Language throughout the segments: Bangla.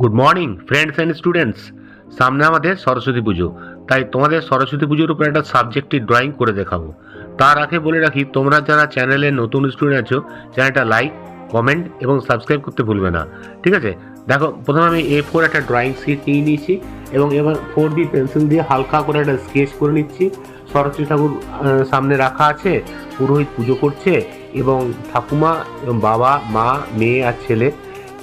Good morning friends and students. সামনে আমাদের সরস্বতী পুজো, তাই তোমাদের সরস্বতী পুজোর উপর একটা সাবজেক্টিভ ড্রয়িং করে দেখাবো। তার আগে বলে রাখি, তোমরা যারা চ্যানেলে নতুন স্টুডেন্ট আছো, চ্যানেলটা লাইক, কমেন্ট এবং সাবস্ক্রাইব করতে ভুলবে না, ঠিক আছে? দেখো, প্রথমে আমি A4 একটা ড্রয়িং শিট নিয়ে নিয়েছি এবং এবার 4B পেন্সিল দিয়ে হালকা করে একটা স্কেচ করে নিচ্ছি। সরস্বতী ঠাকুর সামনে রাখা আছে, পুরোহিত পুজো করছে এবং ঠাকুমা, বাবা, মা, মেয়ে আর ছেলে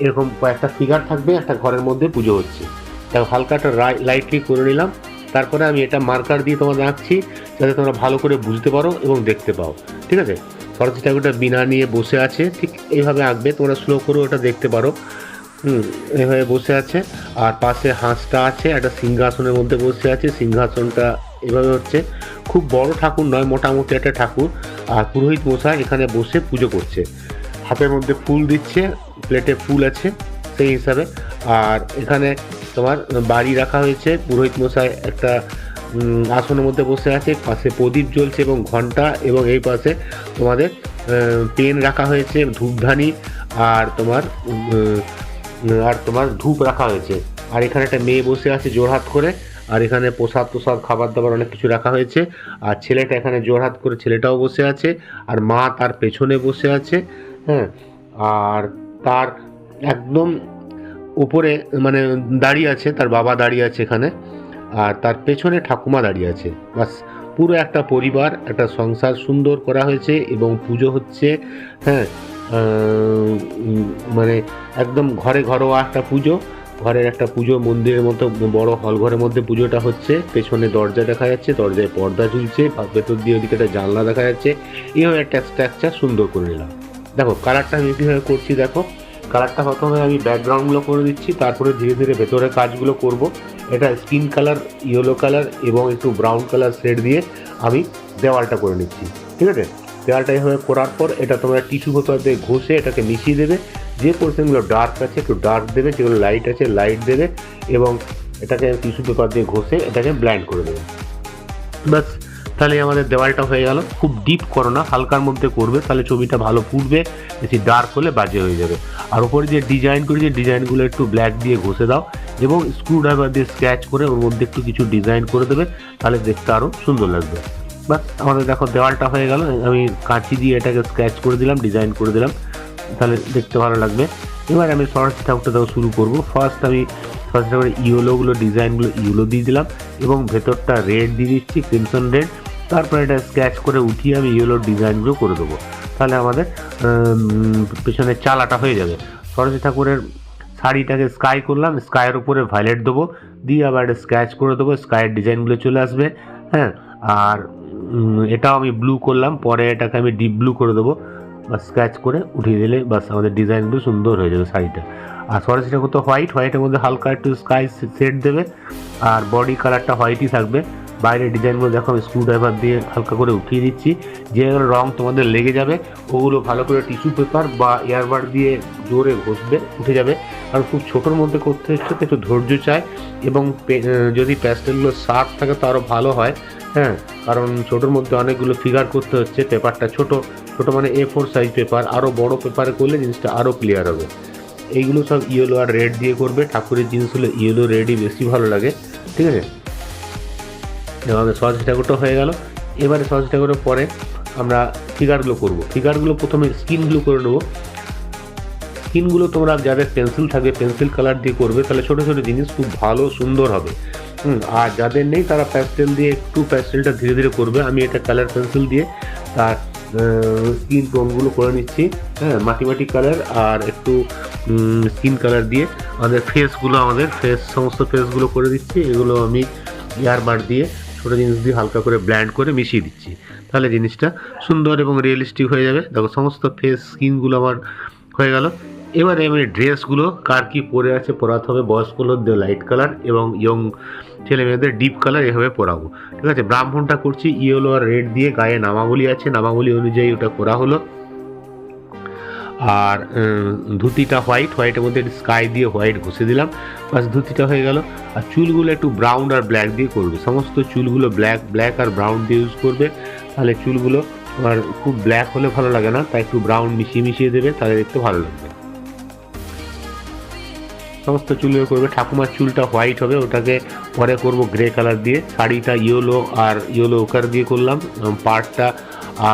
এরকম কয়েকটা ফিগার থাকবে, একটা ঘরের মধ্যে পুজো হচ্ছে। দেখো, হালকা একটা লাইটলি করে নিলাম। তারপরে আমি এটা মার্কার দিয়ে তোমাদের আঁকছি, যাতে তোমরা ভালো করে বুঝতে পারো এবং দেখতে পাও, ঠিক আছে? সরস্বতী ঠাকুরটা বিনা নিয়ে বসে আছে, ঠিক এইভাবে আঁকবে, তোমরা স্লো করেও ওটা দেখতে পারো। এইভাবে বসে আছে, আর পাশে হাঁসটা আছে, একটা সিংহাসনের মধ্যে বসে আছে। সিংহাসনটা এভাবে হচ্ছে, খুব বড় ঠাকুর নয়, মোটামুটি একটা ঠাকুর। আর পুরোহিত মশাই এখানে বসে পুজো করছে, হাতের মধ্যে ফুল দিচ্ছে, প্লেটে ফুল আছে সেই হিসাবে। আর এখানে তোমার বাড়ি রাখা হয়েছে, পুরোহিত মশাই একটা আসনের মধ্যে বসে আছে, পাশে প্রদীপ জ্বলছে এবং ঘন্টা, এবং এই পাশে তোমাদের পেন রাখা হয়েছে, ধূপধানি আর তোমার ধূপ রাখা হয়েছে। আর এখানে একটা মেয়ে বসে আছে জোড়হাত করে, আর এখানে প্রসাদ খাবার দাবার অনেক কিছু রাখা হয়েছে। আর ছেলেটা এখানে জোড়হাত করে, ছেলেটাও বসে আছে, আর মা তার পেছনে বসে আছে। হ্যাঁ, আর তার একদম উপরে মানে দাঁড়িয়ে আছে তার বাবা, দাঁড়িয়ে আছে এখানে, আর তার পেছনে ঠাকুমা দাঁড়িয়ে আছে। বাস, পুরো একটা পরিবার, একটা সংসার সুন্দর করা হয়েছে এবং পুজো হচ্ছে। হ্যাঁ, মানে একদম ঘরোয়া একটা পুজো, ঘরের একটা পুজো, মন্দিরের মতো বড় হল ঘরের মধ্যে পুজোটা হচ্ছে। পেছনে দরজা দেখা যাচ্ছে, দরজায় পর্দা ঝুলছে, ভেতর দিয়ে ওদিকে একটা জানলা দেখা যাচ্ছে। এইভাবে একটা স্ট্রাকচার সুন্দর করে নিলাম। দেখো, কালারটা আমি কীভাবে করছি, দেখো কালারটা প্রথমে আমি ব্যাকগ্রাউন্ডগুলো করে দিচ্ছি, তারপরে ধীরে ধীরে ভেতরের কাজগুলো করব। এটা স্কিন কালার, ইয়েলো কালার এবং একটু ব্রাউন কালার শেড দিয়ে আমি দেওয়ালটা করে নিচ্ছি, ঠিক আছে? দেওয়ালটা এভাবে করার পর এটা তোমরা টিস্যু পেপার দিয়ে ঘষে এটাকে মিশিয়ে দেবে। যে পোর্শনগুলো ডার্ক আছে একটু ডার্ক দেবে, যেগুলো লাইট আছে লাইট দেবে, এবং এটাকে টিস্যু পেপার দিয়ে ঘষে এটাকে ব্ল্যান্ড করে দেবে। বাস, তাহলে আমাদের দেওয়ালটা হয়ে গেল। খুব ডিপ করো না, হালকার মধ্যে করবে, তাহলে ছবিটা ভালো ফুটবে। বেশি ডার্ক হলে বাজে হয়ে যাবে। আর উপরে যে ডিজাইন করেছি, ডিজাইনগুলো একটু ব্ল্যাক দিয়ে ঘষে দাও এবং স্ক্রুড্রাইভার দিয়ে স্ক্র্যাচ করে ওর মধ্যে একটু কিছু ডিজাইন করে দেবে, তাহলে দেখতে আরও সুন্দর লাগবে। বাস, আমাদের দেখো দেওয়ালটা হয়ে গেল। আমি কাঁচি দিয়ে এটাকে স্ক্র্যাচ করে দিলাম, ডিজাইন করে দিলাম, তাহলে দেখতে ভালো লাগবে। এবার আমি সরস্বতী ঠাকুরটা দেওয়া শুরু করবো। ফার্স্ট আমি সরস্বতী ঠাকুরের ইয়েলোগুলো, ডিজাইনগুলো ইয়েলো দিয়ে দিলাম এবং ভেতরটা রেড দিয়ে দিচ্ছি, ক্রিমসন রেড। তারপরে এটা স্ক্র্যাচ করে উঠিয়ে আমি ইয়েলোর ডিজাইনগুলো করে দেবো, তাহলে আমাদের পেছনের চালাটা হয়ে যাবে। সরস্বতী ঠাকুরের শাড়িটাকে স্কাই করলাম, স্কাইয়ের উপরে ভায়োলেট দেবো, দিয়ে আবার একটা স্ক্র্যাচ করে দেবো, স্কাইয়ের ডিজাইনগুলো চলে আসবে। হ্যাঁ, আর এটাও আমি ব্লু করলাম, পরে এটাকে আমি ডিপ ব্লু করে দেবো, বা স্ক্র্যাচ করে উঠিয়ে দিলে বাস আমাদের ডিজাইনগুলো সুন্দর হয়ে যাবে শাড়িটা। আর সরস্বতী ঠাকুর তো হোয়াইটের মধ্যে হালকা একটু স্কাই শেড দেবে, আর বডি কালারটা হোয়াইটই থাকবে। বাইরের ডিজাইনগুলো দেখো আমি স্ক্রুড্রাইভার দিয়ে হালকা করে উঠিয়ে দিচ্ছি। যেগুলো রং তোমাদের লেগে যাবে ওগুলো ভালো করে টিস্যু পেপার বা এয়ারবার দিয়ে জোরে ঘষবে, উঠে যাবে। কারণ খুব ছোটোর মধ্যে করতে হচ্ছে তো একটু ধৈর্য চায়, এবং যদি প্যাস্টেলগুলো শার্প থাকে তো আরও ভালো হয়। হ্যাঁ, কারণ ছোটোর মধ্যে অনেকগুলো ফিগার করতে হচ্ছে, পেপারটা ছোটো মানে A4 সাইজ পেপার, আরও বড় পেপারে করলে জিনিসটা আরও ক্লিয়ার হবে। এইগুলো সব ইয়েলো আর রেড দিয়ে করবে। ঠাকুরের জিনিসগুলো ইয়েলো রেডই বেশি ভালো লাগে, ঠিক আছে? আমাদের সরস্বতী ঠাকুরটা হয়ে গেল। এবারে সরস্বতী ঠাকুরের পরে আমরা ফিগারগুলো করব। ফিগারগুলো প্রথমে স্কিনগুলো করে নেবো। স্কিনগুলো তোমরা যাদের পেন্সিল থাকবে পেন্সিল কালার দিয়ে করবে, তাহলে ছোটো ছোটো জিনিস খুব ভালো সুন্দর হবে। আর যাদের নেই তারা প্যাস্টেল দিয়ে একটু প্যাস্টেলটা ধীরে ধীরে করবে। আমি এটা কালার পেন্সিল দিয়ে তার স্কিন টোনগুলো করে নিচ্ছি। হ্যাঁ, মাটি কালার আর একটু স্কিন কালার দিয়ে আমাদের সমস্ত ফেসগুলো করে দিচ্ছি। এগুলো আমি এয়ারবার দিয়ে ছোটো জিনিস দিয়ে হালকা করে ব্ল্যান্ড করে মিশিয়ে দিচ্ছি, তাহলে জিনিসটা সুন্দর এবং রিয়েলিস্টিক হয়ে যাবে। দেখো, সমস্ত ফেস স্কিনগুলো আমার হয়ে গেল। এবারে আমি ড্রেসগুলো কার কী পরে আছে পরাতে হবে। বয়স্ক লোকদের লাইট কালার এবং ইয়ং ছেলে মেয়েদের ডিপ কালার এভাবে পরাবো, ঠিক আছে? ব্রাহ্মণটা করছি ইয়েলো আর রেড দিয়ে, গায়ে নামাবলী আছে, নামাবলী অনুযায়ী ওটা করা হলো। আর ধুতিটা হোয়াইটের মধ্যে স্কাই দিয়ে হোয়াইট ঘষে দিলাম, বাস ধুতিটা হয়ে গেল। আর চুলগুলো একটু ব্রাউন আর ব্ল্যাক দিয়ে করবে, সমস্ত চুলগুলো ব্ল্যাক আর ব্রাউন দিয়ে ইউজ করবে, তাহলে চুলগুলো আর খুব ব্ল্যাক হলে ভালো লাগে না, তাই একটু ব্রাউন মিশিয়ে দেবে, তাহলে দেখতে ভালো লাগবে। সমস্ত চুলের করবে। ঠাকুমার চুলটা হোয়াইট হবে, ওটাকে পরে করব গ্রে কালার দিয়ে। শাড়িটা ইয়েলো আর ইয়েলো ওকার দিয়ে করলাম, পার্টটা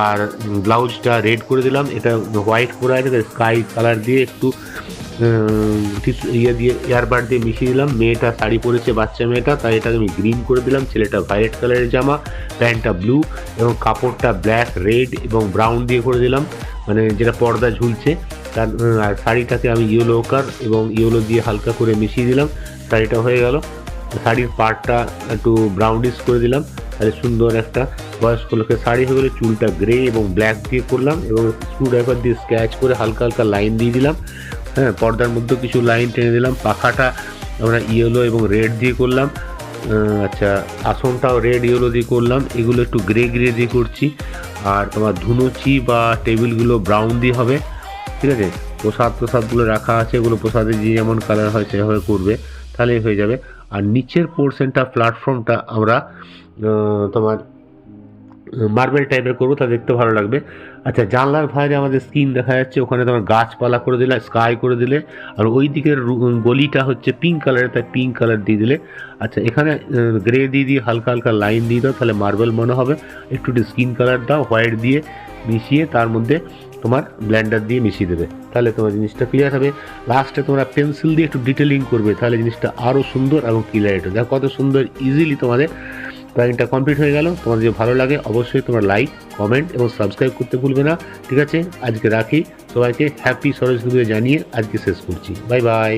আর ব্লাউজটা রেড করে দিলাম। এটা হোয়াইট করে আছে, স্কাই কালার দিয়ে একটু ইয়ে দিয়ে এয়ারবাড দিয়ে মিশিয়ে দিলাম। মেয়েটা শাড়ি পরেছে, বাচ্চা মেয়েটা, তাই এটাকে আমি গ্রিন করে দিলাম। ছেলেটা ভায়োলেট কালারের জামা, প্যান্টটা ব্লু এবং কাপড়টা ব্ল্যাক, রেড এবং ব্রাউন দিয়ে করে দিলাম, মানে যেটা পর্দা ঝুলছে তার। আর শাড়িটাকে আমি ইয়েলো ওকার এবং ইয়েলো দিয়ে হালকা করে মিশিয়ে দিলাম। শাড়িটা হয়ে গেল। শাড়ির পার্টটা একটু ব্রাউনিশ করে দিলাম, তাহলে সুন্দর একটা বয়স্ক লোকের শাড়ি হয়ে গেলো। চুলটা গ্রে এবং ব্ল্যাক দিয়ে করলাম এবং স্ক্রুড্রাইভার দিয়ে স্কেচ করে হালকা হালকা লাইন দিয়ে দিলাম। হ্যাঁ, পর্দার মধ্যে কিছু লাইন টেনে দিলাম। পাখাটা আমরা ইয়েলো এবং রেড দিয়ে করলাম। আচ্ছা, আসনটাও রেড ইয়েলো দিয়ে করলাম। এগুলো একটু গ্রে গ্রে দিয়ে করছি। আর তোমার ধুনুচি বা টেবিলগুলো ব্রাউন দিয়ে হবে, ঠিক আছে। প্রসাদগুলো রাখা আছে, এগুলো প্রসাদে যে যেমন কালার হয় সেভাবে করবে, তাহলেই হয়ে যাবে। আর নিচের পোর্শনটা, প্ল্যাটফর্মটা আমরা তোমার মার্বেল টাইপের করবো, তা দেখতে ভালো লাগবে। আচ্ছা, জানলার বাইরে আমাদের স্ক্রিন দেখা যাচ্ছে, ওখানে তোমার গাছপালা করে দিলে, স্কাই করে দিলে। আর ওই দিকের গলিটা হচ্ছে পিঙ্ক কালারের, তাই পিঙ্ক কালার দিয়ে দিলে। আচ্ছা, এখানে গ্রে দিয়ে হালকা হালকা লাইন দিয়ে দাও, তাহলে মার্বেল মনে হবে। একটু স্কিন কালার দাও, হোয়াইট দিয়ে মিশিয়ে তার মধ্যে তোমার ব্লেন্ডার দিয়ে মিশিয়ে দেবে, তাহলে তোমার জিনিসটা ক্লিয়ার হবে। লাস্টে তোমরা পেন্সিল দিয়ে একটু ডিটেলিং করবে, তাহলে জিনিসটা আরও সুন্দর এবং ক্লিয়ার হবে। দেখো কত সুন্দর ইজিলি তোমাদের ড্রয়িংটা কমপ্লিট হয়ে গেল। তোমাদের যদি ভালো লাগে অবশ্যই তোমরা লাইক, কমেন্ট এবং সাবস্ক্রাইব করতে ভুলবে না, ঠিক আছে। আজকে রাখি, সবাইকে হ্যাপি সরস্বতী পুজো জানিয়ে আজকে শেষ করছি। Bye bye.